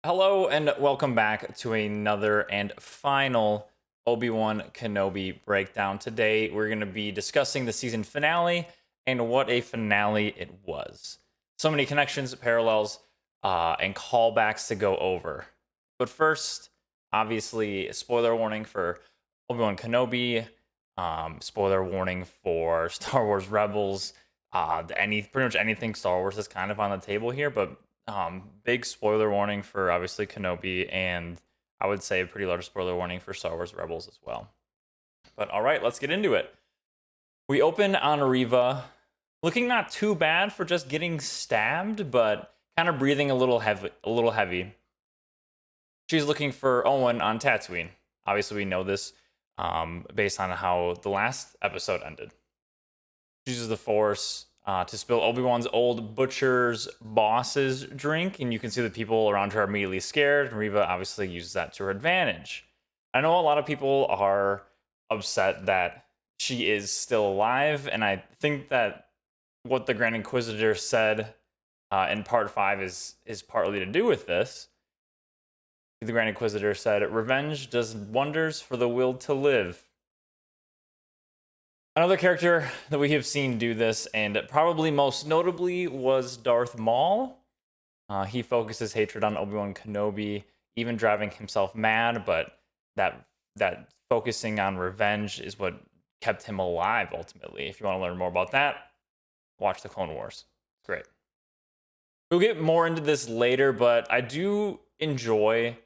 Hello and welcome back to another and final Obi-Wan Kenobi breakdown. Today we're going to be discussing the season finale and what a finale it was. So many connections, parallels, and callbacks to go over. But first, obviously, spoiler warning for Obi-Wan Kenobi, spoiler warning for Star Wars Rebels, pretty much anything Star Wars is kind of on the table here, but big spoiler warning for obviously Kenobi, and I would say a pretty large spoiler warning for Star Wars Rebels as well. But all right, let's get into it. We open on Riva, looking not too bad for just getting stabbed, but kind of breathing a little heavy. She's looking for Owen on Tatooine. Obviously, we know this based on how the last episode ended. She uses the Force to spill Obi-Wan's old butcher's boss's drink, and you can see the people around her are immediately scared, and Reva obviously uses that to her advantage. I know a lot of people are upset that she is still alive, and I think that what the Grand Inquisitor said in Part 5 is partly to do with this. The Grand Inquisitor said, "Revenge does wonders for the will to live." Another character that we have seen do this, and probably most notably, was Darth Maul. He focuses hatred on Obi-Wan Kenobi, even driving himself mad, but that focusing on revenge is what kept him alive, ultimately. If you want to learn more about that, watch the Clone Wars. It's great. We'll get more into this later, but I do enjoy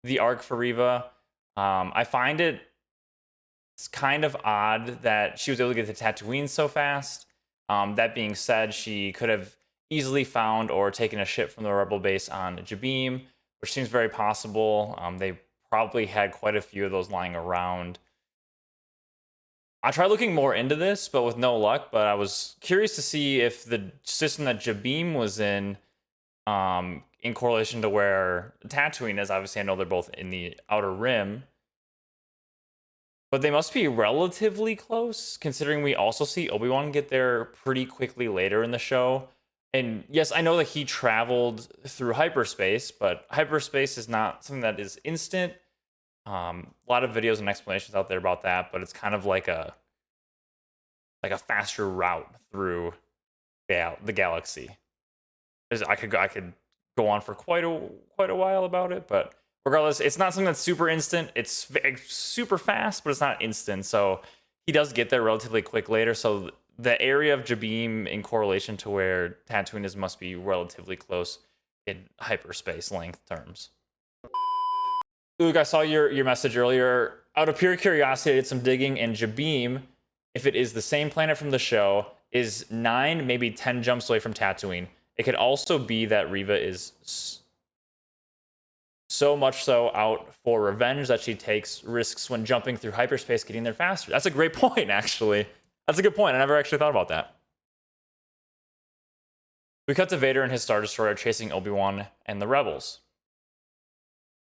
the arc for Reva. I find it's kind of odd that she was able to get to Tatooine so fast. That being said, she could have easily found or taken a ship from the Rebel base on Jabeam, which seems very possible. They probably had quite a few of those lying around. I tried looking more into this, but with no luck. But I was curious to see if the system that Jabeam was in correlation to where Tatooine is. Obviously, I know they're both in the Outer Rim. But they must be relatively close, considering we also see Obi-Wan get there pretty quickly later in the show. And yes, I know that he traveled through hyperspace, but hyperspace is not something that is instant. A lot of videos and explanations out there about that, but it's kind of like a faster route through the galaxy. I could go on for quite a while about it, but regardless, it's not something that's super instant. It's super fast, but it's not instant. So he does get there relatively quick later. So the area of Jabeam in correlation to where Tatooine is must be relatively close in hyperspace length terms. Luke, I saw your message earlier. Out of pure curiosity, I did some digging, and Jabeam, if it is the same planet from the show, is 9, maybe 10 jumps away from Tatooine. It could also be that Reva is so much so out for revenge that she takes risks when jumping through hyperspace, getting there faster. That's a great point, actually. That's a good point. I never actually thought about that. We cut to Vader and his Star Destroyer chasing Obi-Wan and the Rebels.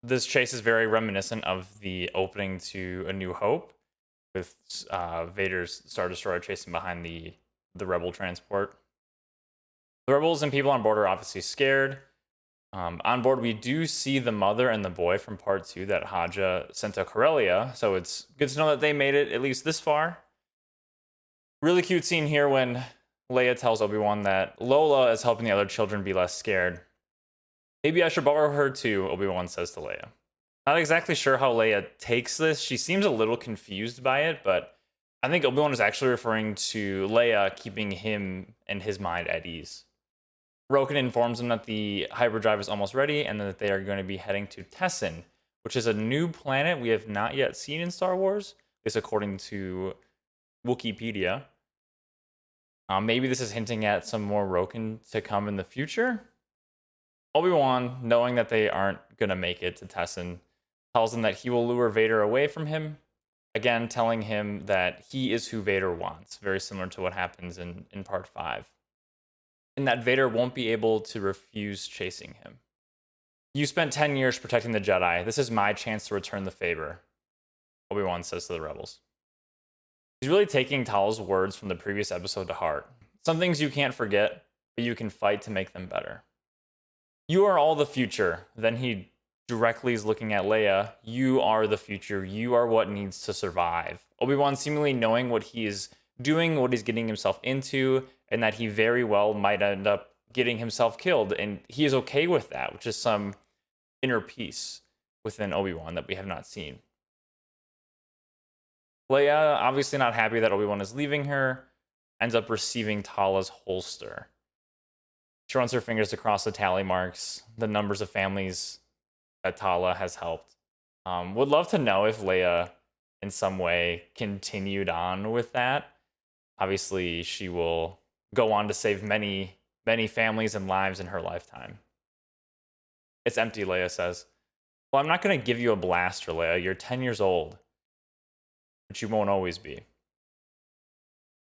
This chase is very reminiscent of the opening to A New Hope, with Vader's Star Destroyer chasing behind the Rebel transport. The Rebels and people on board are obviously scared. On board, we do see the mother and the boy from Part 2 that Haja sent to Corellia, so it's good to know that they made it at least this far. Really cute scene here when Leia tells Obi-Wan that Lola is helping the other children be less scared. "Maybe I should borrow her too," Obi-Wan says to Leia. Not exactly sure how Leia takes this. She seems a little confused by it, but I think Obi-Wan is actually referring to Leia keeping him and his mind at ease. Roken informs them that the hyperdrive is almost ready and that they are going to be heading to Tessin, which is a new planet we have not yet seen in Star Wars, at least according to Wikipedia. Maybe this is hinting at some more Roken to come in the future. Obi-Wan, knowing that they aren't going to make it to Tessin, tells them that he will lure Vader away from him, again telling him that he is who Vader wants, very similar to what happens in Part 5. And that Vader won't be able to refuse chasing him. "You spent 10 years protecting the Jedi. This is my chance to return the favor," Obi-Wan says to the Rebels. He's really taking Tal's words from the previous episode to heart. Some things you can't forget, but you can fight to make them better. You are all the future. Then he directly is looking at Leia. You are the future. You are what needs to survive. Obi-Wan seemingly knowing what he is doing, what he's getting himself into, and that he very well might end up getting himself killed. And he is okay with that, which is some inner peace within Obi-Wan that we have not seen. Leia, obviously not happy that Obi-Wan is leaving her, ends up receiving Tala's holster. She runs her fingers across the tally marks, the numbers of families that Tala has helped. Would love to know if Leia, in some way, continued on with that. Obviously, she will go on to save many, many families and lives in her lifetime. It's empty, Leia says. Well, I'm not going to give you a blaster, Leia. You're 10 years old. But you won't always be.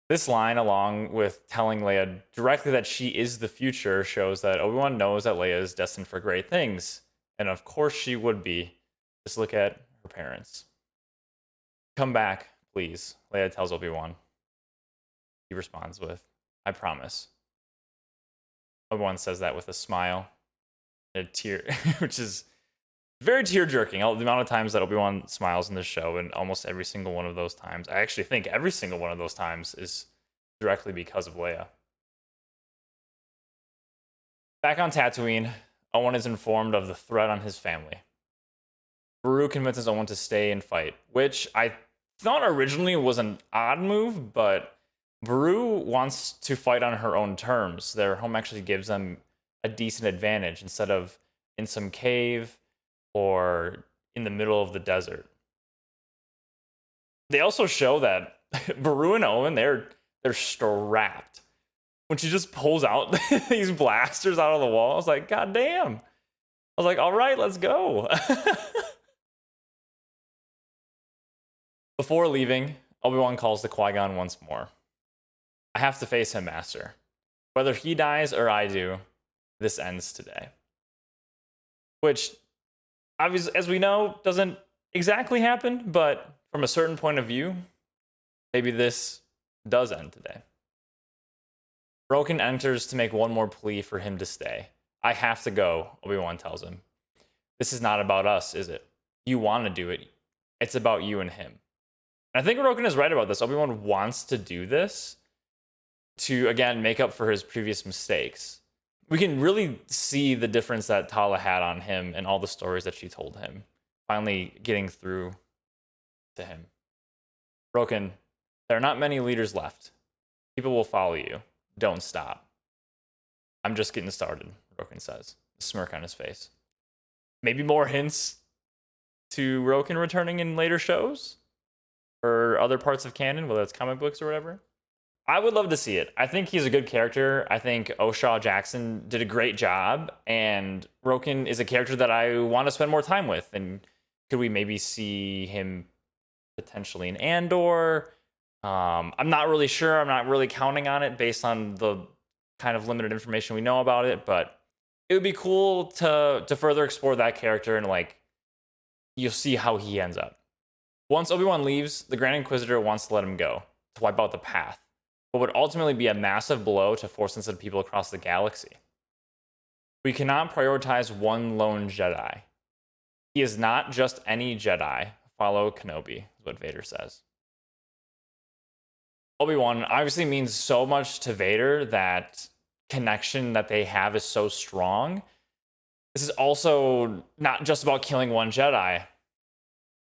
This line, along with telling Leia directly that she is the future, shows that Obi-Wan knows that Leia is destined for great things. And of course she would be. Just look at her parents. Come back, please, Leia tells Obi-Wan. He responds with, I promise. Obi-Wan says that with a smile and a tear, which is very tear-jerking. The amount of times that Obi-Wan smiles in this show, and almost every single one of those times, I actually think every single one of those times is directly because of Leia. Back on Tatooine, Owen is informed of the threat on his family. Beru convinces Owen to stay and fight, which I thought originally was an odd move, but Beru wants to fight on her own terms. Their home actually gives them a decent advantage instead of in some cave or in the middle of the desert. They also show that Beru and Owen, they're strapped. When she just pulls out these blasters out of the wall, I was like, God damn. I was like, all right, let's go. Before leaving, Obi-Wan calls to Qui-Gon once more. I have to face him, Master. Whether he dies or I do, this ends today. Which, obviously, as we know, doesn't exactly happen, but from a certain point of view, maybe this does end today. Roken enters to make one more plea for him to stay. I have to go, Obi-Wan tells him. This is not about us, is it? You want to do it. It's about you and him. And I think Roken is right about this. Obi-Wan wants to do this to, again, make up for his previous mistakes. We can really see the difference that Tala had on him and all the stories that she told him, finally getting through to him. Roken, there are not many leaders left. People will follow you. Don't stop. I'm just getting started, Roken says, a smirk on his face. Maybe more hints to Roken returning in later shows or other parts of canon, whether it's comic books or whatever. I would love to see it. I think he's a good character. I think O'Shaw Jackson did a great job, and Roken is a character that I want to spend more time with. And could we maybe see him potentially in Andor? I'm not really sure. I'm not really counting on it based on the kind of limited information we know about it, but it would be cool to further explore that character, and like you'll see how he ends up. Once Obi-Wan leaves, the Grand Inquisitor wants to let him go, to wipe out the path, but would ultimately be a massive blow to Force-sensitive people across the galaxy. We cannot prioritize one lone Jedi. He is not just any Jedi. Follow Kenobi, is what Vader says. Obi-Wan obviously means so much to Vader. That connection that they have is so strong. This is also not just about killing one Jedi,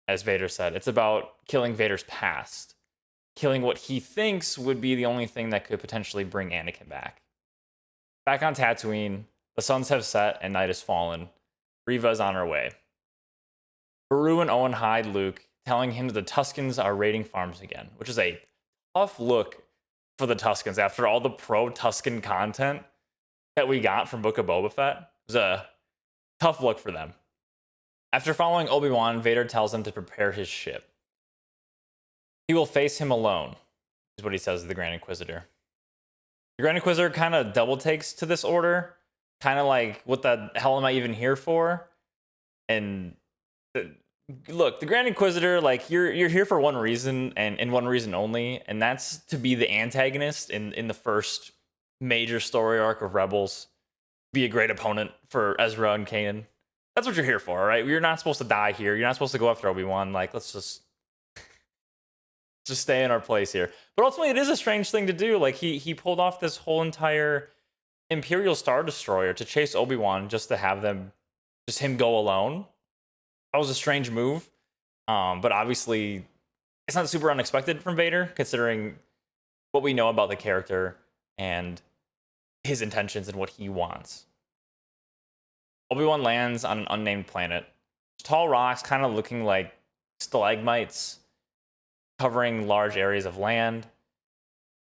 as Vader said. It's about killing Vader's past. Killing what he thinks would be the only thing that could potentially bring Anakin back. Back on Tatooine, the suns have set and night has fallen. Reva is on her way. Beru and Owen hide Luke, telling him that the Tuskens are raiding farms again, which is a tough look for the Tuskens after all the pro-Tusken content that we got from Book of Boba Fett. It was a tough look for them. After following Obi-Wan, Vader tells him to prepare his ship. He will face him alone, is what he says to the Grand Inquisitor. The Grand Inquisitor kind of double takes to this order, kind of like, what the hell am I even here for? And look, the Grand Inquisitor, like, you're here for one reason and one reason only, and that's to be the antagonist in the first major story arc of Rebels. be a great opponent for Ezra and Kanan. That's what you're here for, right? You're not supposed to die here. You're not supposed to go after Obi-Wan. Like, let's just stay in our place here. But ultimately, it is a strange thing to do. Like, he pulled off this whole entire Imperial Star Destroyer to chase Obi-Wan just to have just him go alone. That was a strange move. But obviously, it's not super unexpected from Vader, considering what we know about the character and his intentions and what he wants. Obi-Wan lands on an unnamed planet. Tall rocks kind of looking like stalagmites covering large areas of land.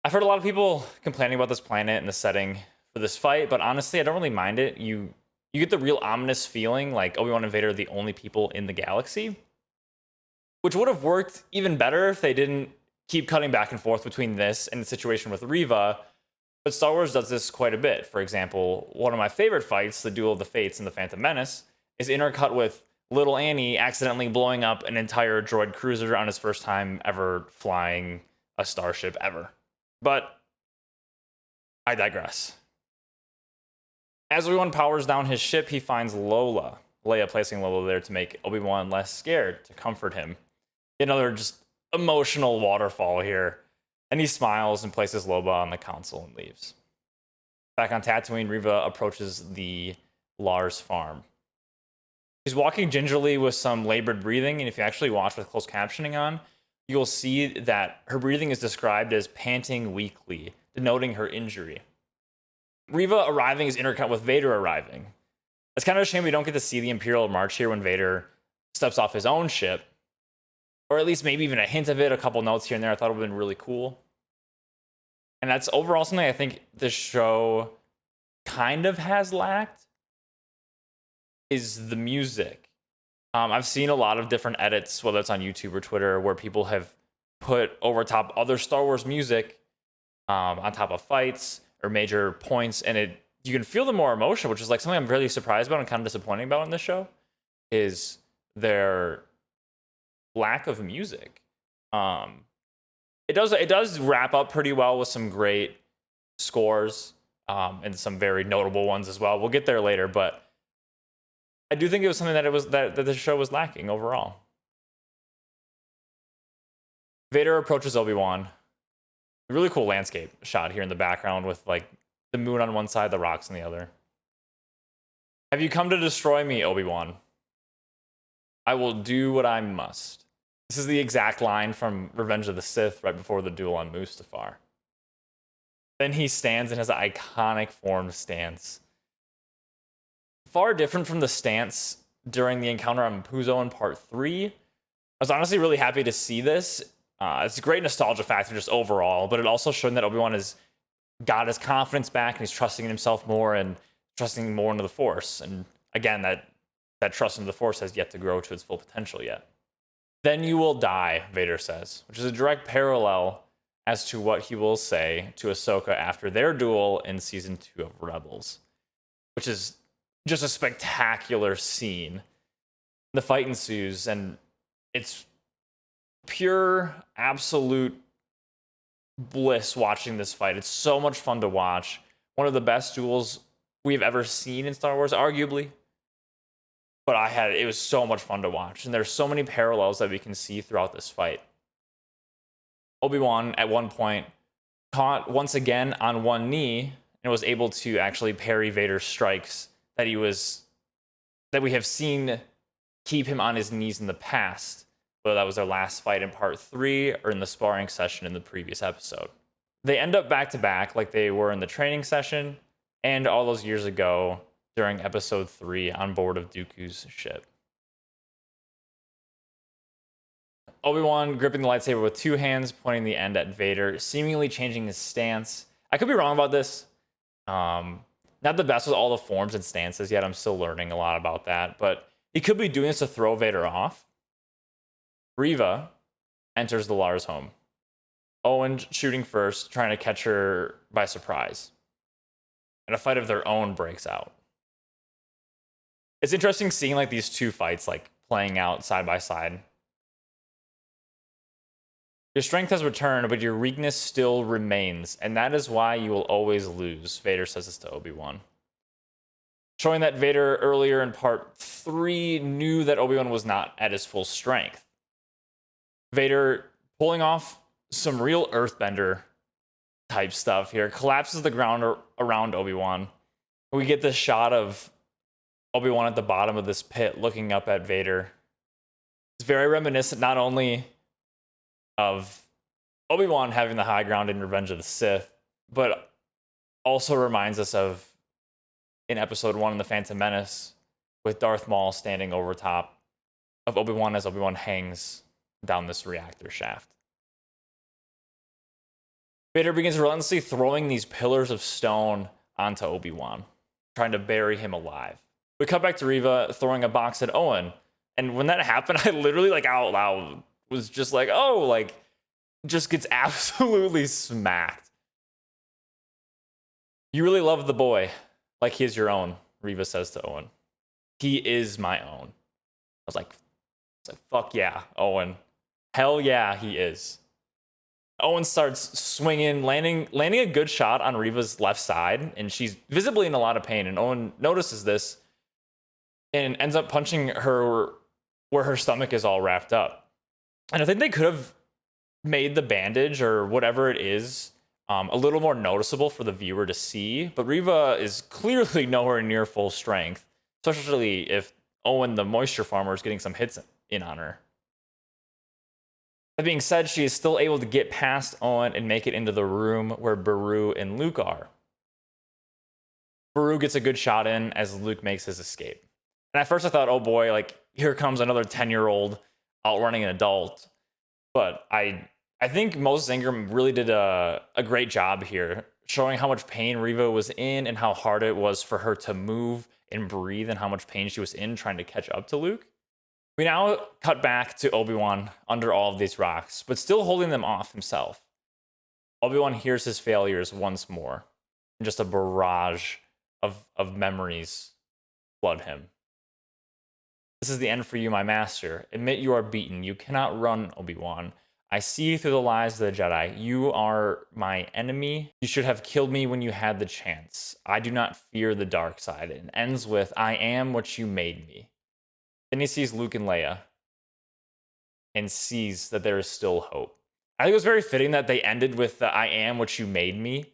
I've heard a lot of people complaining about this planet and the setting for this fight, but honestly, I don't really mind it. You get the real ominous feeling like Obi-Wan and Vader are the only people in the galaxy, which would have worked even better if they didn't keep cutting back and forth between this and the situation with Reva. But Star Wars does this quite a bit. For example, one of my favorite fights, the Duel of the Fates in The Phantom Menace, is intercut with little Annie accidentally blowing up an entire droid cruiser on his first time ever flying a starship ever. But I digress. As Obi-Wan powers down his ship, he finds Leia placing Lola there to make Obi-Wan less scared, to comfort him. Another just emotional waterfall here. And he smiles and places Loba on the console and leaves. Back on Tatooine, Reva approaches the Lars farm. She's walking gingerly with some labored breathing, and if you actually watch with closed captioning on, you'll see that her breathing is described as panting weakly, denoting her injury. Reva arriving is intercut with Vader arriving. It's kind of a shame we don't get to see the Imperial March here when Vader steps off his own ship, or at least maybe even a hint of it, a couple notes here and there. I thought it would have been really cool. And that's overall something I think the show kind of has lacked, is the music. I've seen a lot of different edits, whether it's on YouTube or Twitter, where people have put over top other Star Wars music on top of fights or major points, and you can feel the more emotion, which is like something I'm really surprised about and kind of disappointing about in this show, is their lack of music. It does wrap up pretty well with some great scores and some very notable ones as well. We'll get there later, but I do think it was something that the show was lacking overall. Vader approaches Obi-Wan. A really cool landscape shot here in the background with like the moon on one side, the rocks on the other. Have you come to destroy me, Obi-Wan? I will do what I must. This is the exact line from Revenge of the Sith right before the duel on Mustafar. Then he stands in his iconic formed stance. Far different from the stance during the encounter on Puzo in Part 3. I was honestly really happy to see this. It's a great nostalgia factor just overall, but it also showed that Obi-Wan has got his confidence back and he's trusting in himself more and trusting more into the Force. And again, that trust in the Force has yet to grow to its full potential yet. Then you will die, Vader says, which is a direct parallel as to what he will say to Ahsoka after their duel in Season 2 of Rebels, which is just a spectacular scene. The fight ensues, and it's pure, absolute bliss watching this fight. It's so much fun to watch. One of the best duels we've ever seen in Star Wars, arguably. But it was so much fun to watch. And there's so many parallels that we can see throughout this fight. Obi-Wan, at one point, caught once again on one knee and was able to actually parry Vader's strikes that we have seen keep him on his knees in the past, whether that was their last fight in Part 3 or in the sparring session in the previous episode. They end up back to back like they were in the training session and all those years ago during Episode 3 on board of Dooku's ship. Obi-Wan gripping the lightsaber with two hands, pointing the end at Vader, seemingly changing his stance. I could be wrong about this. Not the best with all the forms and stances yet. I'm still learning a lot about that. But he could be doing this to throw Vader off. Reva enters the Lars home. Owen shooting first, trying to catch her by surprise. And a fight of their own breaks out. It's interesting seeing like these two fights like playing out side by side. Your strength has returned, but your weakness still remains, and that is why you will always lose, Vader says this to Obi-Wan. showing that Vader earlier in part 3 knew that Obi-Wan was not at his full strength. Vader, pulling off some real earthbender type stuff here, collapses the ground around Obi-Wan. We get this shot of Obi-Wan at the bottom of this pit looking up at Vader. It's very reminiscent not only of Obi-Wan having the high ground in Revenge of the Sith, but also reminds us of in episode 1 in The Phantom Menace with Darth Maul standing over top of Obi-Wan as Obi-Wan hangs down this reactor shaft. Vader begins relentlessly throwing these pillars of stone onto Obi-Wan, trying to bury him alive. We cut back to Reva throwing a box at Owen, and when that happened, I literally, like, out loud was just like, oh, like, just gets absolutely smacked. You really love the boy like he is your own, Reva says to Owen. He is my own. I was like, fuck yeah, Owen. Hell yeah, he is. Owen starts swinging, landing a good shot on Reva's left side, and she's visibly in a lot of pain, and Owen notices this and ends up punching her where her stomach is all wrapped up. And I think they could have made the bandage or whatever it is a little more noticeable for the viewer to see, but Reva is clearly nowhere near full strength, especially if Owen, the moisture farmer, is getting some hits in on her. That being said, she is still able to get past Owen and make it into the room where Beru and Luke are. Beru gets a good shot in as Luke makes his escape. And at first I thought, oh boy, like, here comes another 10-year-old outrunning an adult. But I think Moses Ingram really did a great job here, showing how much pain Reva was in and how hard it was for her to move and breathe and how much pain she was in trying to catch up to Luke. We now cut back to Obi-Wan under all of these rocks, but still holding them off himself. Obi-Wan hears his failures once more, and just a barrage of memories flood him. This is the end for you, my master. Admit you are beaten. You cannot run, Obi-Wan. I see through the lies of the Jedi. You are my enemy. You should have killed me when you had the chance. I do not fear the dark side. It ends with, I am what you made me. Then he sees Luke and Leia and sees that there is still hope. I think it was very fitting that they ended with the I am what you made me,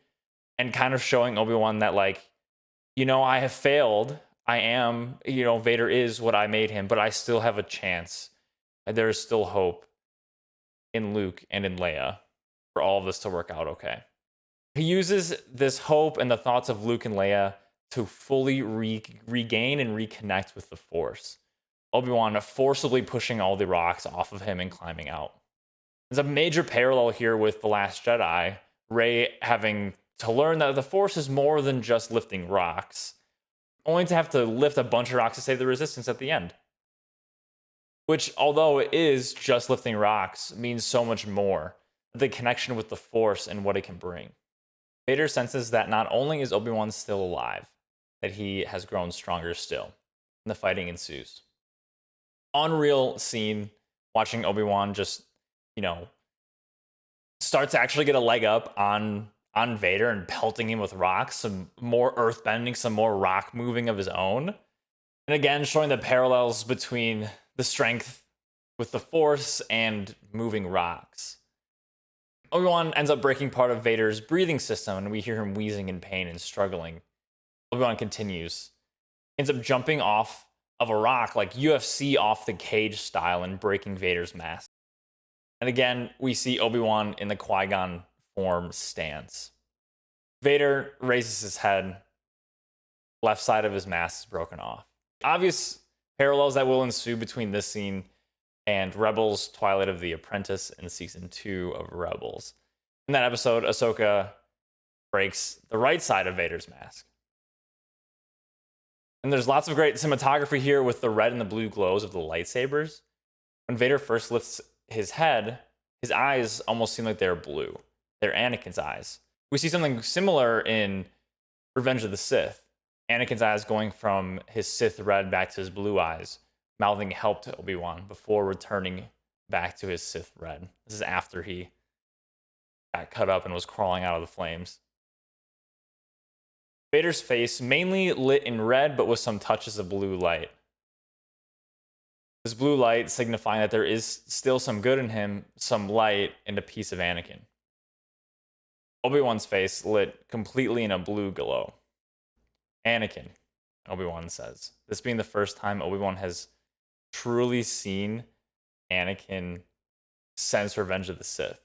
and kind of showing Obi-Wan that, like, you know, I have failed. I am, you know, Vader is what I made him, but I still have a chance. And there is still hope in Luke and in Leia for all of this to work out okay. He uses this hope and the thoughts of Luke and Leia to fully regain and reconnect with the Force. Obi-Wan forcibly pushing all the rocks off of him and climbing out. There's a major parallel here with The Last Jedi, Rey having to learn that the Force is more than just lifting rocks, only to have to lift a bunch of rocks to save the Resistance at the end. Which, although it is just lifting rocks, means so much more. The connection with the Force and what it can bring. Vader senses that not only is Obi-Wan still alive, that he has grown stronger still. And the fighting ensues. Unreal scene, watching Obi-Wan just, you know, start to actually get a leg up on Vader and pelting him with rocks, some more earth bending, some more rock moving of his own. And again, showing the parallels between the strength with the Force and moving rocks. Obi-Wan ends up breaking part of Vader's breathing system, and we hear him wheezing in pain and struggling. Obi-Wan continues. Ends up jumping off of a rock, like UFC off the cage style, and breaking Vader's mask. And again, we see Obi-Wan in the Qui-Gon form stance. Vader raises his head. Left side of his mask is broken off. Obvious parallels that will ensue between this scene and Rebels, Twilight of the Apprentice, and Season 2 of Rebels. In that episode, Ahsoka breaks the right side of Vader's mask. And there's lots of great cinematography here with the red and the blue glows of the lightsabers. When Vader first lifts his head, his eyes almost seem like they're blue. They're Anakin's eyes. We see something similar in Revenge of the Sith. Anakin's eyes going from his Sith red back to his blue eyes, mouthing help to Obi-Wan before returning back to his Sith red. This is after he got cut up and was crawling out of the flames. Vader's face mainly lit in red, but with some touches of blue light. This blue light signifying that there is still some good in him, some light, and a piece of Anakin. Obi-Wan's face lit completely in a blue glow. Anakin, Obi-Wan says. This being the first time Obi-Wan has truly seen Anakin since Revenge of the Sith.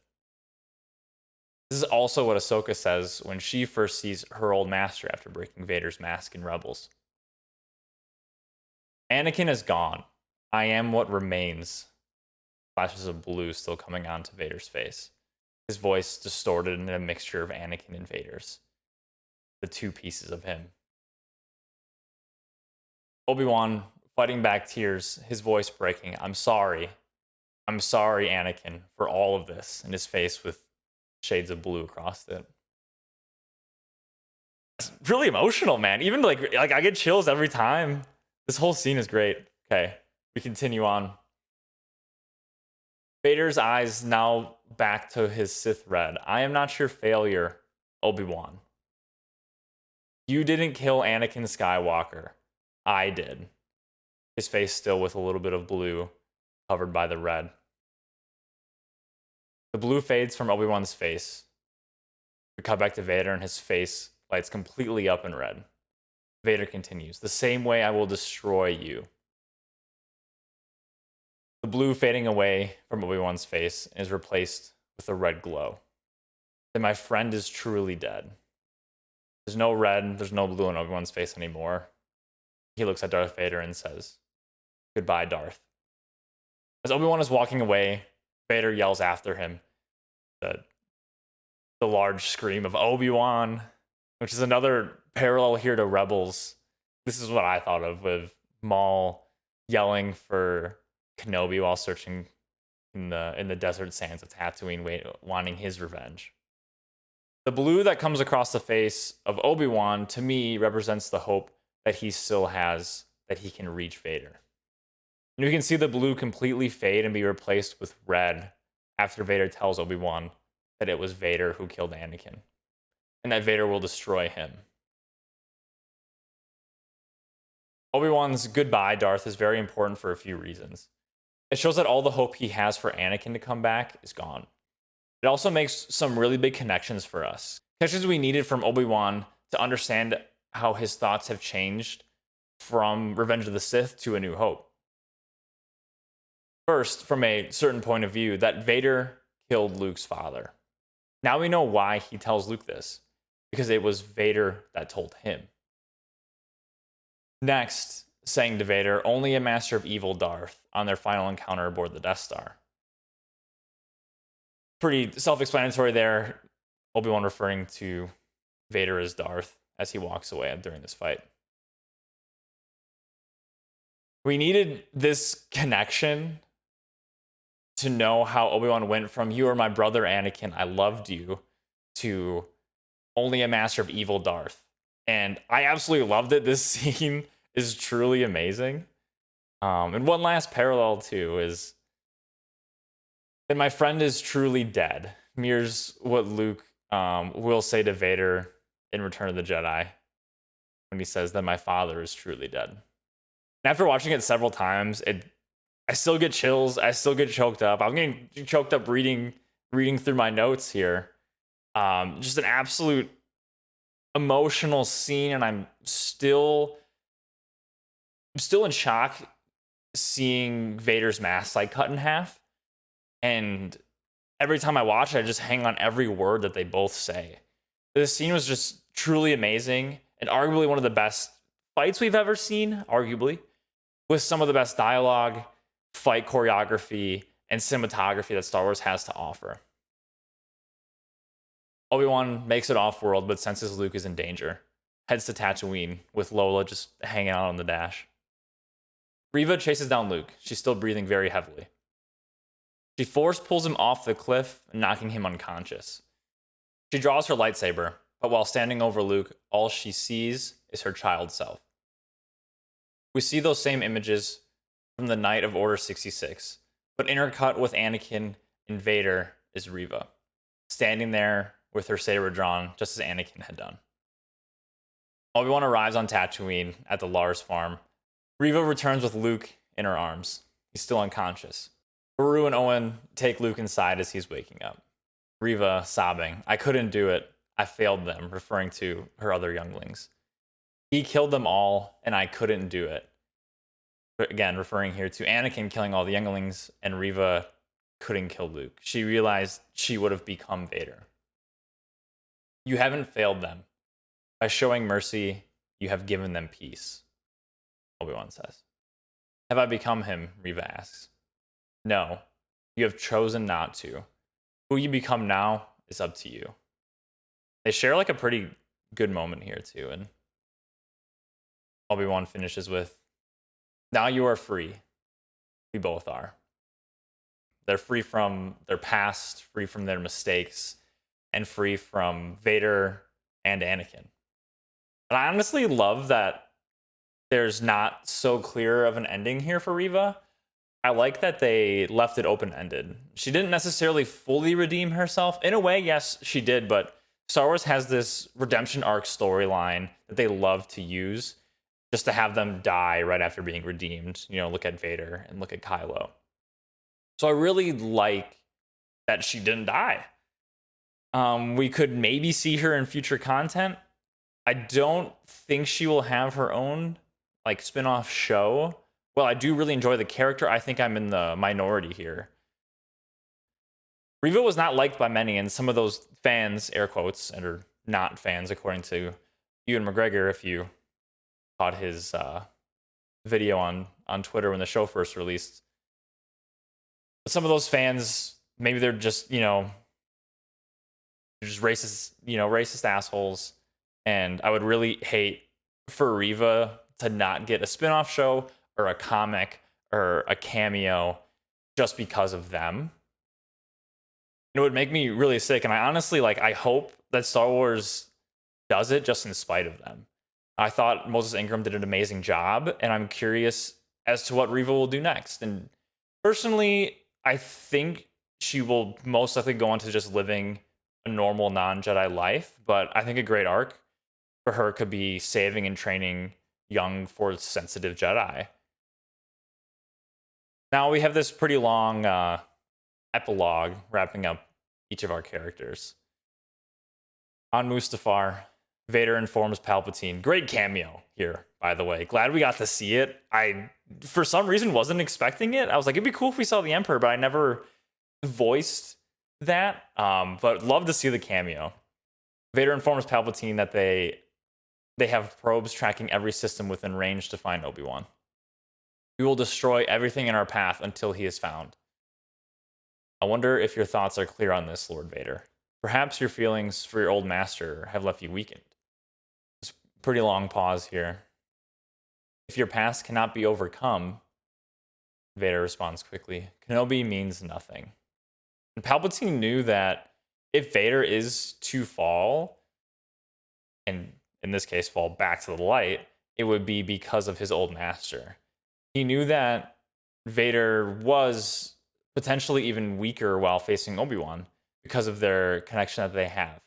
This is also what Ahsoka says when she first sees her old master after breaking Vader's mask in Rebels. Anakin is gone. I am what remains. Flashes of blue still coming onto Vader's face. His voice distorted in a mixture of Anakin and Vader's. The two pieces of him. Obi-Wan fighting back tears, his voice breaking. I'm sorry. I'm sorry, Anakin, for all of this. And his face with shades of blue across it. It's really emotional, man. Even like I get chills every time. This whole scene is great. Okay, we continue on. Vader's eyes now back to his Sith red. I am not your failure, Obi-Wan. You didn't kill Anakin Skywalker. I did. His face still with a little bit of blue covered by the red. The blue fades from Obi-Wan's face. We cut back to Vader and his face lights completely up in red. Vader continues, the same way I will destroy you. The blue fading away from Obi-Wan's face is replaced with a red glow. Then my friend is truly dead. There's no red, there's no blue on Obi-Wan's face anymore. He looks at Darth Vader and says, goodbye, Darth. As Obi-Wan is walking away, Vader yells after him the large scream of Obi-Wan, which is another parallel here to Rebels. This is what I thought of with Maul yelling for Kenobi while searching in the desert sands of Tatooine, wanting his revenge. The blue that comes across the face of Obi-Wan, to me, represents the hope that he still has that he can reach Vader. And you can see the blue completely fade and be replaced with red after Vader tells Obi-Wan that it was Vader who killed Anakin, and that Vader will destroy him. Obi-Wan's goodbye, Darth, is very important for a few reasons. It shows that all the hope he has for Anakin to come back is gone. It also makes some really big connections for us. Connections we needed from Obi-Wan to understand how his thoughts have changed from Revenge of the Sith to A New Hope. First, from a certain point of view, that Vader killed Luke's father. Now we know why he tells Luke this, because it was Vader that told him. Next, saying to Vader, only a master of evil, Darth, on their final encounter aboard the Death Star. Pretty self-explanatory there. Obi-Wan referring to Vader as Darth as he walks away during this fight. We needed this connection to know how Obi-Wan went from you are my brother Anakin, I loved you, to only a master of evil, Darth. And I absolutely loved it. This scene is truly amazing. And one last parallel too is that my friend is truly dead. Mirrors what Luke will say to Vader in Return of the Jedi when he says that my father is truly dead. And after watching it several times, I still get chills. I still get choked up. I'm getting choked up reading through my notes here. Just an absolute emotional scene, and I'm still in shock seeing Vader's mask like cut in half. And every time I watch it, I just hang on every word that they both say. This scene was just truly amazing and arguably one of the best fights we've ever seen, arguably, with some of the best dialogue, fight choreography, and cinematography that Star Wars has to offer. Obi-Wan makes it off-world, but senses Luke is in danger. Heads to Tatooine, with Lola just hanging out on the dash. Reva chases down Luke. She's still breathing very heavily. She force pulls him off the cliff, knocking him unconscious. She draws her lightsaber, but while standing over Luke, all she sees is her child self. We see those same images from the night of Order 66, but intercut with Anakin and Vader is Reva, standing there with her saber drawn, just as Anakin had done. Obi-Wan arrives on Tatooine at the Lars farm. Reva returns with Luke in her arms. He's still unconscious. Beru and Owen take Luke inside as he's waking up. Reva sobbing, "I couldn't do it. I failed them," referring to her other younglings. "He killed them all, and I couldn't do it." But again, referring here to Anakin killing all the younglings, and Reva couldn't kill Luke. She realized she would have become Vader. "You haven't failed them. By showing mercy, you have given them peace," Obi-Wan says. "Have I become him?" Reva asks. "No, you have chosen not to. Who you become now is up to you." They share like a pretty good moment here too, and Obi-Wan finishes with, "Now you are free. We both are." They're free from their past, free from their mistakes, and free from Vader and Anakin. And I honestly love that there's not so clear of an ending here for Reva. I like that they left it open-ended. She didn't necessarily fully redeem herself. In a way, yes, she did, but Star Wars has this redemption arc storyline that they love to use just to have them die right after being redeemed. You know, look at Vader and look at Kylo. So I really like that she didn't die. We could maybe see her in future content. I don't think she will have her own like spin-off show. Well, I do really enjoy the character. I think I'm in the minority here. Reva was not liked by many, and some of those fans, air quotes, and are not fans, according to Ewan McGregor, if you caught his video on Twitter when the show first released. But some of those fans, maybe they're just, just racist assholes. And I would really hate for Reva to not get a spin-off show or a comic or a cameo just because of them. It would make me really sick. And I honestly, I hope that Star Wars does it just in spite of them. I thought Moses Ingram did an amazing job, and I'm curious as to what Reva will do next. And personally, I think she will most likely go on to just living a normal non-Jedi life, but I think a great arc for her could be saving and training young, Force-sensitive Jedi. Now we have this pretty long epilogue wrapping up each of our characters. On Mustafar, Vader informs Palpatine. Great cameo here, by the way. Glad we got to see it. I, for some reason, wasn't expecting it. I was like, it'd be cool if we saw the Emperor, but I never voiced that. But love to see the cameo. Vader informs Palpatine that they have probes tracking every system within range to find Obi-Wan. "We will destroy everything in our path until he is found. I wonder if your thoughts are clear on this, Lord Vader. Perhaps your feelings for your old master have left you weakened." It's a pretty long pause here. "If your past cannot be overcome," Vader responds quickly, "Kenobi means nothing." And Palpatine knew that if Vader is to fall, and in this case fall back to the light, it would be because of his old master. He knew that Vader was potentially even weaker while facing Obi-Wan because of their connection that they have.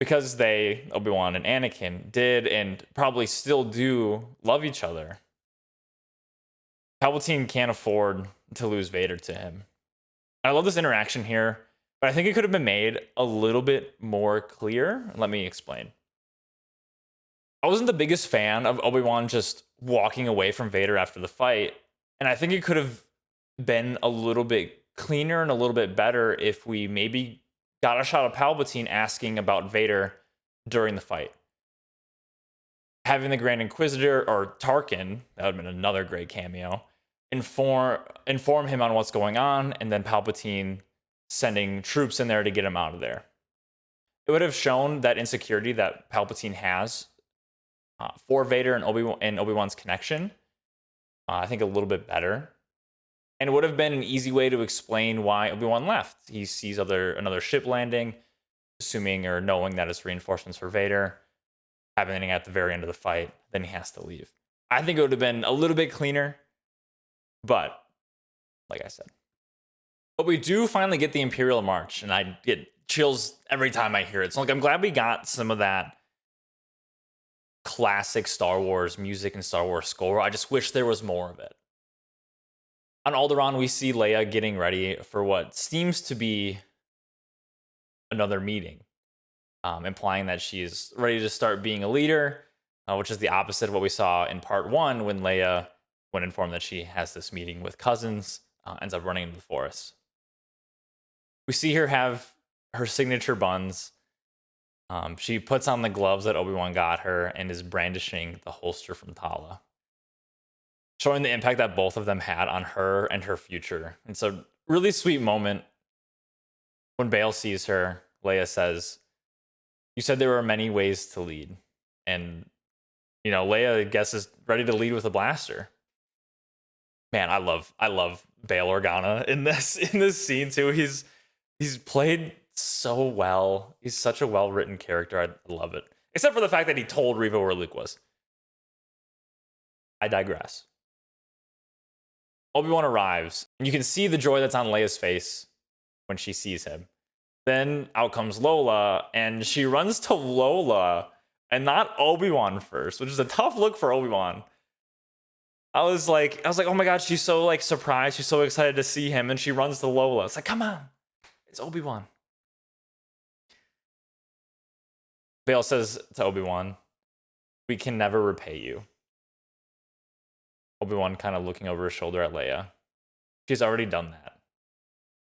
Because they, Obi-Wan and Anakin, did and probably still do love each other, Palpatine can't afford to lose Vader to him. I love this interaction here, but I think it could have been made a little bit more clear. Let me explain. I wasn't the biggest fan of Obi-Wan just walking away from Vader after the fight, and I think it could have been a little bit cleaner and a little bit better if we maybe got a shot of Palpatine asking about Vader during the fight. Having the Grand Inquisitor, or Tarkin, that would have been another great cameo, inform him on what's going on, and then Palpatine sending troops in there to get him out of there. It would have shown that insecurity that Palpatine has for Vader and Obi-Wan's connection, I think a little bit better. And it would have been an easy way to explain why Obi-Wan left. He sees another ship landing, assuming or knowing that it's reinforcements for Vader, happening at the very end of the fight, then he has to leave. I think it would have been a little bit cleaner, but like I said. But we do finally get the Imperial March, and I get chills every time I hear it. So I'm glad we got some of that classic Star Wars music and Star Wars score. I just wish there was more of it. On Alderaan, we see Leia getting ready for what seems to be another meeting, implying that she is ready to start being a leader, which is the opposite of what we saw in part 1 when Leia, when informed that she has this meeting with cousins, ends up running into the forest. We see her have her signature buns. She puts on the gloves that Obi-Wan got her and is brandishing the holster from Tala, showing the impact that both of them had on her and her future. It's a really sweet moment. When Bail sees her, Leia says, "You said there were many ways to lead." And, Leia, I guess, is ready to lead with a blaster. Man, I love Bail Organa in this scene too. He's played so well. He's such a well-written character. I love it. Except for the fact that he told Reva where Luke was. I digress. Obi-Wan arrives, and you can see the joy that's on Leia's face when she sees him. Then out comes Lola, and she runs to Lola and not Obi-Wan first, which is a tough look for Obi-Wan. I was like, oh my god, she's so surprised, she's so excited to see him, and she runs to Lola. It's like, come on, it's Obi-Wan. Bail says to Obi-Wan, "We can never repay you." Obi-Wan kind of looking over his shoulder at Leia. She's already done that.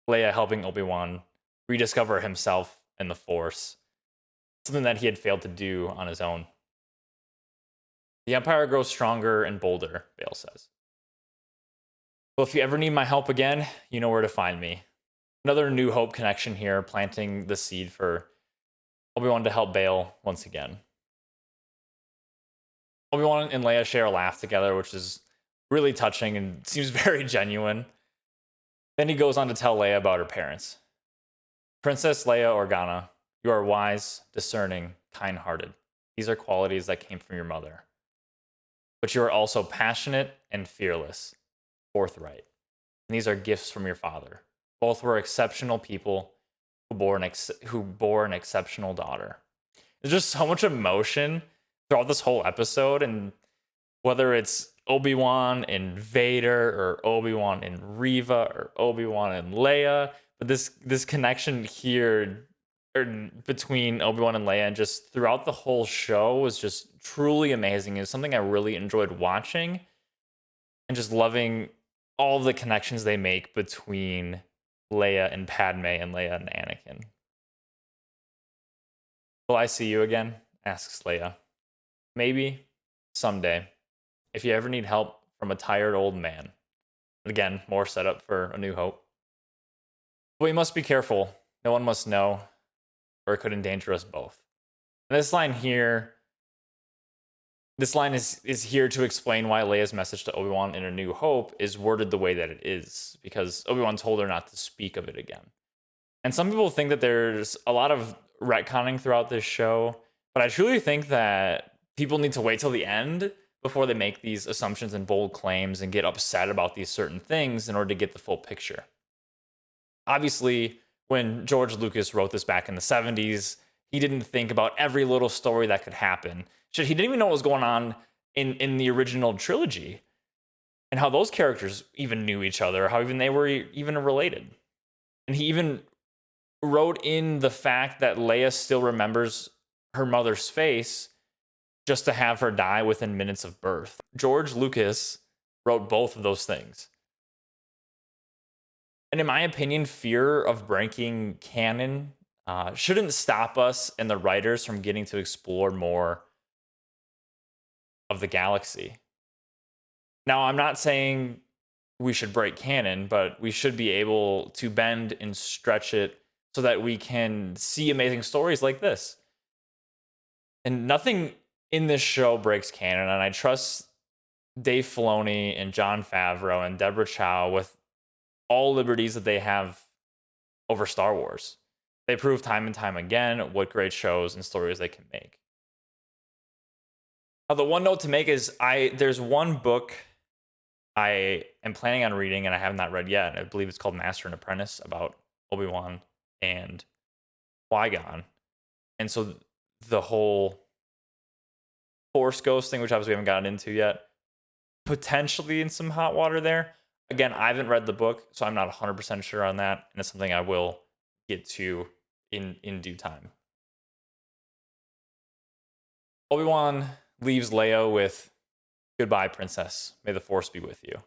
Leia helping Obi-Wan rediscover himself and the Force, something that he had failed to do on his own. "The Empire grows stronger and bolder," Bail says. "Well, if you ever need my help again, you know where to find me." Another New Hope connection here, planting the seed for Obi-Wan to help Bail once again. Obi-Wan and Leia share a laugh together, which is really touching and seems very genuine. Then he goes on to tell Leia about her parents. "Princess Leia Organa, you are wise, discerning, kind-hearted. These are qualities that came from your mother. But you are also passionate and fearless, forthright. And these are gifts from your father. Both were exceptional people who bore an exceptional daughter." There's just so much emotion throughout this whole episode, and whether it's Obi-Wan and Vader, or Obi-Wan and Reva, or Obi-Wan and Leia, but this connection here between Obi-Wan and Leia and just throughout the whole show was just truly amazing. It's something I really enjoyed watching, and just loving all the connections they make between Leia and Padme and Leia and Anakin. "Will I see you again?" asks Leia. "Maybe. Someday. If you ever need help from a tired old man." Again, more setup for A New Hope. "But we must be careful. No one must know, or it could endanger us both." And this line is here to explain why Leia's message to Obi-Wan in A New Hope is worded the way that it is, because Obi-Wan told her not to speak of it again. And some people think that there's a lot of retconning throughout this show, but I truly think that people need to wait till the end before they make these assumptions and bold claims and get upset about these certain things in order to get the full picture. Obviously, when George Lucas wrote this back in the 70s, he didn't think about every little story that could happen. Shit, he didn't even know what was going on in the original trilogy, and how those characters even knew each other, how even they were even related. And he even wrote in the fact that Leia still remembers her mother's face just to have her die within minutes of birth. George Lucas wrote both of those things. And in my opinion, fear of breaking canon shouldn't stop us and the writers from getting to explore more of the galaxy. Now, I'm not saying we should break canon, but we should be able to bend and stretch it so that we can see amazing stories like this. And nothing in this show breaks canon, and I trust Dave Filoni and Jon Favreau and Deborah Chow with all liberties that they have over Star Wars. They prove time and time again what great shows and stories they can make. Now, the one note to make is there's one book I am planning on reading and I have not read yet. I believe it's called Master and Apprentice, about Obi-Wan and Qui-Gon. And so the whole Force ghosting, which obviously we haven't gotten into yet. Potentially in some hot water there. Again, I haven't read the book, so I'm not 100% sure on that, and it's something I will get to in due time. Obi-Wan leaves Leia with, "Goodbye, princess. May the Force be with you."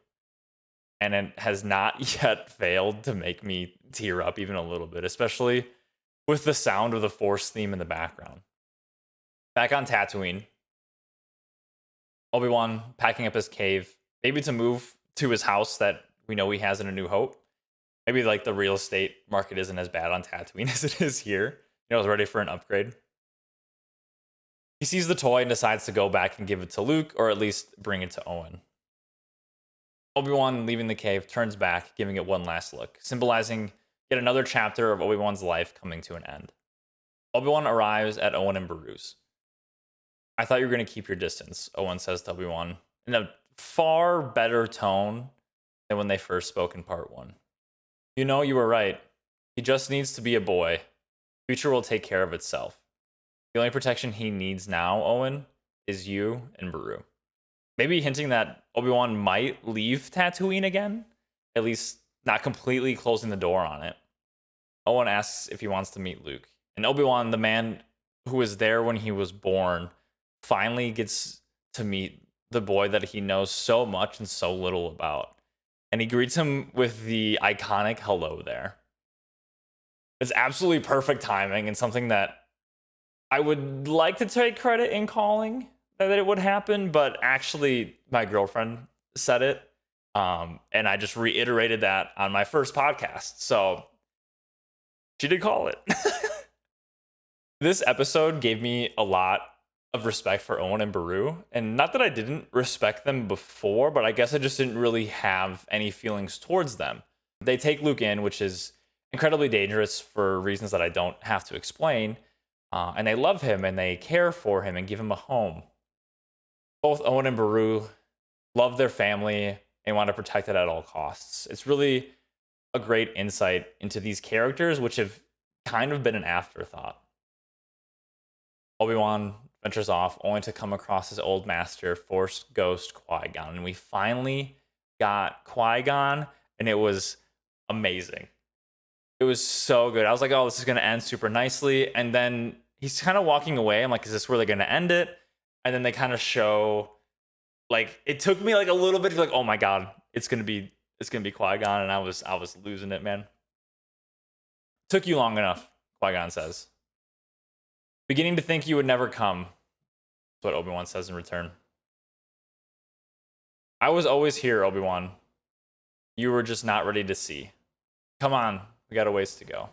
And it has not yet failed to make me tear up even a little bit, especially with the sound of the Force theme in the background. Back on Tatooine, Obi-Wan packing up his cave, maybe to move to his house that we know he has in A New Hope. Maybe like the real estate market isn't as bad on Tatooine as it is here. It's ready for an upgrade. He sees the toy and decides to go back and give it to Luke, or at least bring it to Owen. Obi-Wan, leaving the cave, turns back, giving it one last look, symbolizing yet another chapter of Obi-Wan's life coming to an end. Obi-Wan arrives at Owen and Beru's. "I thought you were going to keep your distance," Owen says to Obi-Wan, in a far better tone than when they first spoke in part 1. You were right. He just needs to be a boy. Future will take care of itself. The only protection he needs now, Owen, is you and Beru." Maybe hinting that Obi-Wan might leave Tatooine again, at least not completely closing the door on it. Owen asks if he wants to meet Luke, and Obi-Wan, the man who was there when he was born, finally gets to meet the boy that he knows so much and so little about. And he greets him with the iconic hello there. It's absolutely perfect timing and something that I would like to take credit in calling that it would happen, but actually my girlfriend said it. And I just reiterated that on my first podcast. So she did call it. This episode gave me a lot of respect for Owen and Beru. And not that I didn't respect them before, but I guess I just didn't really have any feelings towards them. They take Luke in, which is incredibly dangerous for reasons that I don't have to explain. And they love him and they care for him and give him a home. Both Owen and Beru love their family and want to protect it at all costs. It's really a great insight into these characters, which have kind of been an afterthought. Obi-Wan ventures off, only to come across his old master, Force Ghost Qui-Gon. And we finally got Qui-Gon, and it was amazing. It was so good. I was like, oh, this is going to end super nicely. And then he's kind of walking away. I'm like, is this where they're going to end it? And then they kind of show, like, it took me like a little bit to be like, oh my God, it's going to be Qui-Gon. And I was losing it, man. Took you long enough, Qui-Gon says. "Beginning to think you would never come," that's what Obi-Wan says in return. "I was always here, Obi-Wan. You were just not ready to see. Come on, we got a ways to go."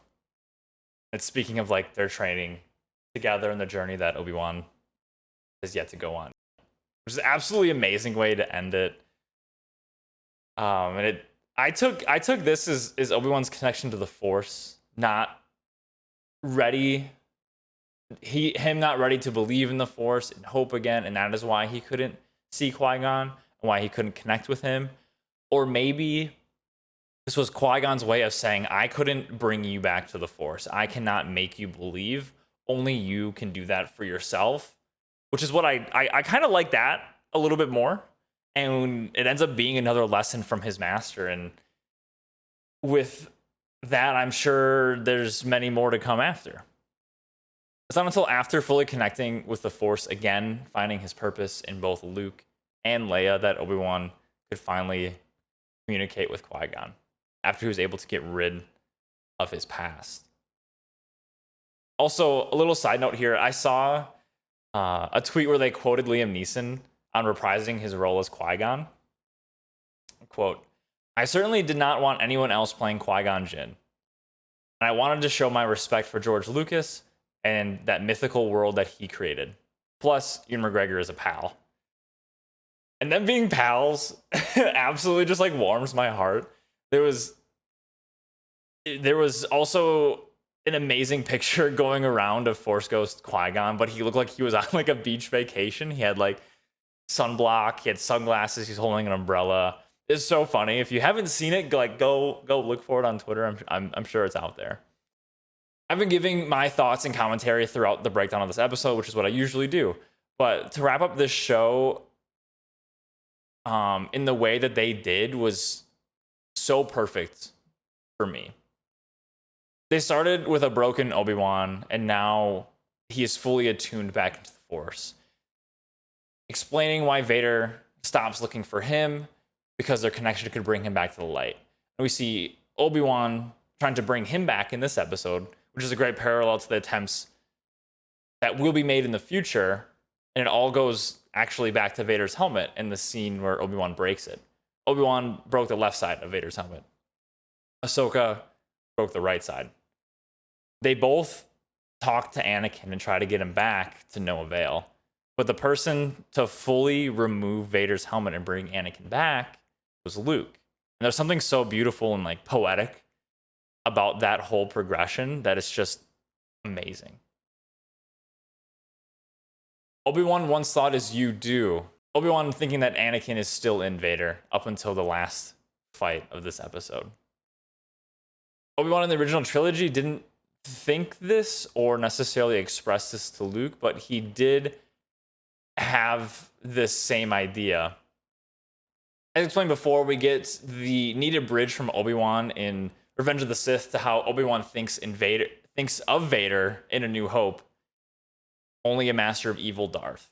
It's speaking of like their training together and the journey that Obi-Wan has yet to go on, which is an absolutely amazing way to end it. And I took this as Obi-Wan's connection to the Force, not ready. Him not ready to believe in the Force and hope again, and that is why he couldn't see Qui-Gon and why he couldn't connect with him. Or maybe this was Qui-Gon's way of saying, I couldn't bring you back to the Force. I cannot make you believe. Only you can do that for yourself, which is what I kind of like that a little bit more. And it ends up being another lesson from his master. And with that, I'm sure there's many more to come after. It's not until after fully connecting with the Force again, finding his purpose in both Luke and Leia, that Obi-Wan could finally communicate with Qui-Gon after he was able to get rid of his past. Also, a little side note here, I saw a tweet where they quoted Liam Neeson on reprising his role as Qui-Gon. Quote, "I certainly did not want anyone else playing Qui-Gon Jinn. And I wanted to show my respect for George Lucas and that mythical world that he created. Plus, Ewan McGregor is a pal." And them being pals absolutely just like warms my heart. There was also an amazing picture going around of Force Ghost Qui-Gon, but he looked like he was on like a beach vacation. He had like sunblock, he had sunglasses, he's holding an umbrella. It's so funny. If you haven't seen it, like go look for it on Twitter. I'm sure it's out there. I've been giving my thoughts and commentary throughout the breakdown of this episode, which is what I usually do. But to wrap up this show, in the way that they did was so perfect for me. They started with a broken Obi-Wan, and now he is fully attuned back into the Force, explaining why Vader stops looking for him because their connection could bring him back to the light. And we see Obi-Wan trying to bring him back in this episode, which is a great parallel to the attempts that will be made in the future. And it all goes actually back to Vader's helmet in the scene where Obi-Wan breaks it. Obi-Wan broke the left side of Vader's helmet. Ahsoka broke the right side. They both talk to Anakin and try to get him back to no avail. But the person to fully remove Vader's helmet and bring Anakin back was Luke. And there's something so beautiful and like poetic about that whole progression that it's just amazing. Obi-Wan once thought as you do. Obi-Wan thinking that Anakin is still in Vader up until the last fight of this episode. Obi-Wan in the original trilogy didn't think this or necessarily express this to Luke, but he did have this same idea. As explained before, we get the needed bridge from Obi-Wan in Revenge of the Sith to how Obi-Wan thinks of Vader in A New Hope, only a master of evil Darth.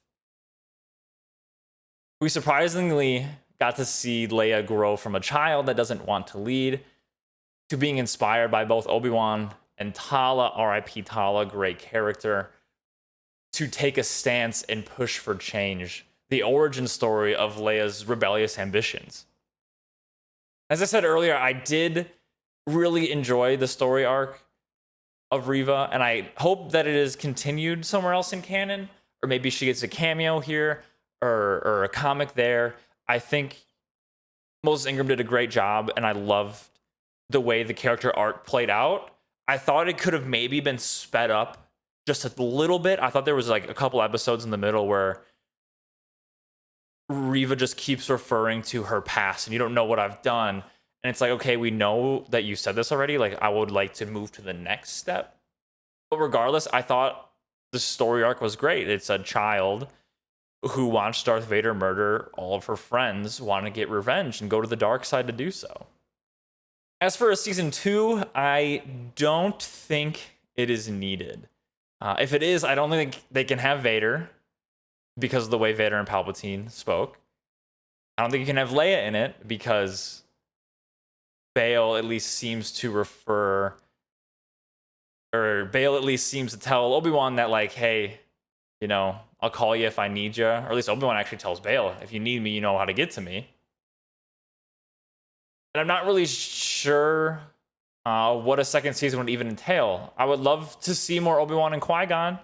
We surprisingly got to see Leia grow from a child that doesn't want to lead to being inspired by both Obi-Wan and Tala, R.I.P. Tala, great character, to take a stance and push for change. The origin story of Leia's rebellious ambitions. As I said earlier, I did really enjoy the story arc of Reva, and I hope that it is continued somewhere else in canon, or maybe she gets a cameo here, or a comic there. I think Moses Ingram did a great job, and I loved the way the character arc played out. I thought it could have maybe been sped up just a little bit. I thought there was like a couple episodes in the middle where Reva just keeps referring to her past, and you don't know what I've done. And it's like, okay, we know that you said this already. Like, I would like to move to the next step. But regardless, I thought the story arc was great. It's a child who watched Darth Vader murder all of her friends, want to get revenge and go to the dark side to do so. As for a season 2, I don't think it is needed. If it is, I don't think they can have Vader because of the way Vader and Palpatine spoke. I don't think you can have Leia in it because Bail at least seems to tell Obi-Wan that, like, hey, you know, I'll call you if I need you. Or at least Obi-Wan actually tells Bail, if you need me, you know how to get to me. And I'm not really sure what a second season would even entail. I would love to see more Obi-Wan and Qui-Gon.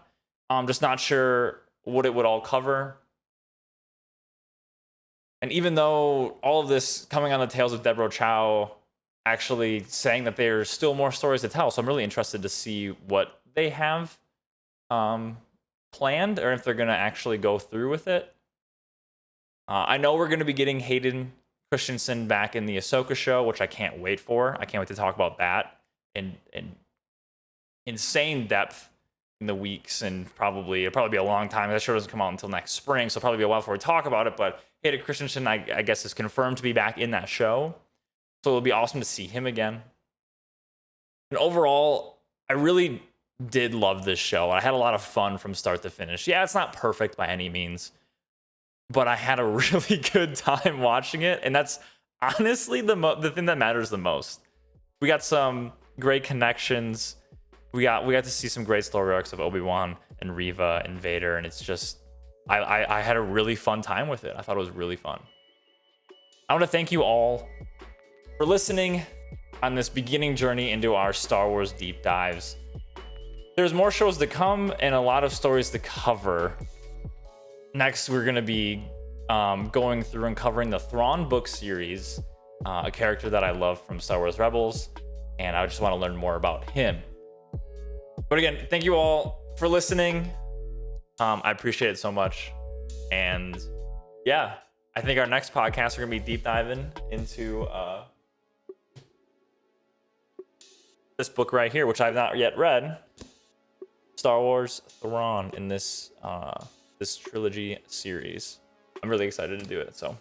I'm just not sure what it would all cover. And even though all of this coming on the tails of Deborah Chow actually saying that there's still more stories to tell, so I'm really interested to see what they have planned, or if they're going to actually go through with it. I know we're going to be getting Hayden Christensen back in the Ahsoka show, which I can't wait for. I can't wait to talk about that in insane depth in the weeks, and it'll probably be a long time. That show doesn't come out until next spring, so it'll probably be a while before we talk about it. But Hayden Christensen, I guess, is confirmed to be back in that show, so it'll be awesome to see him again. And overall, I really did love this show. I had a lot of fun from start to finish. Yeah, it's not perfect by any means, but I had a really good time watching it, and that's honestly the thing that matters the most. We got some great connections. We got to see some great story arcs of Obi-Wan and Reva and Vader, and it's just I had a really fun time with it. I thought it was really fun. I want to thank you all for listening on this beginning journey into our Star Wars deep dives. There's more shows to come and a lot of stories to cover. Next, we're going to be going through and covering the Thrawn book series, a character that I love from Star Wars Rebels, and I just want to learn more about him. But again, thank you all for listening. I appreciate it so much. And yeah, I think our next podcast, we're going to be deep diving into this book right here, which I've not yet read. Star Wars Thrawn in this this trilogy series. I'm really excited to do it. So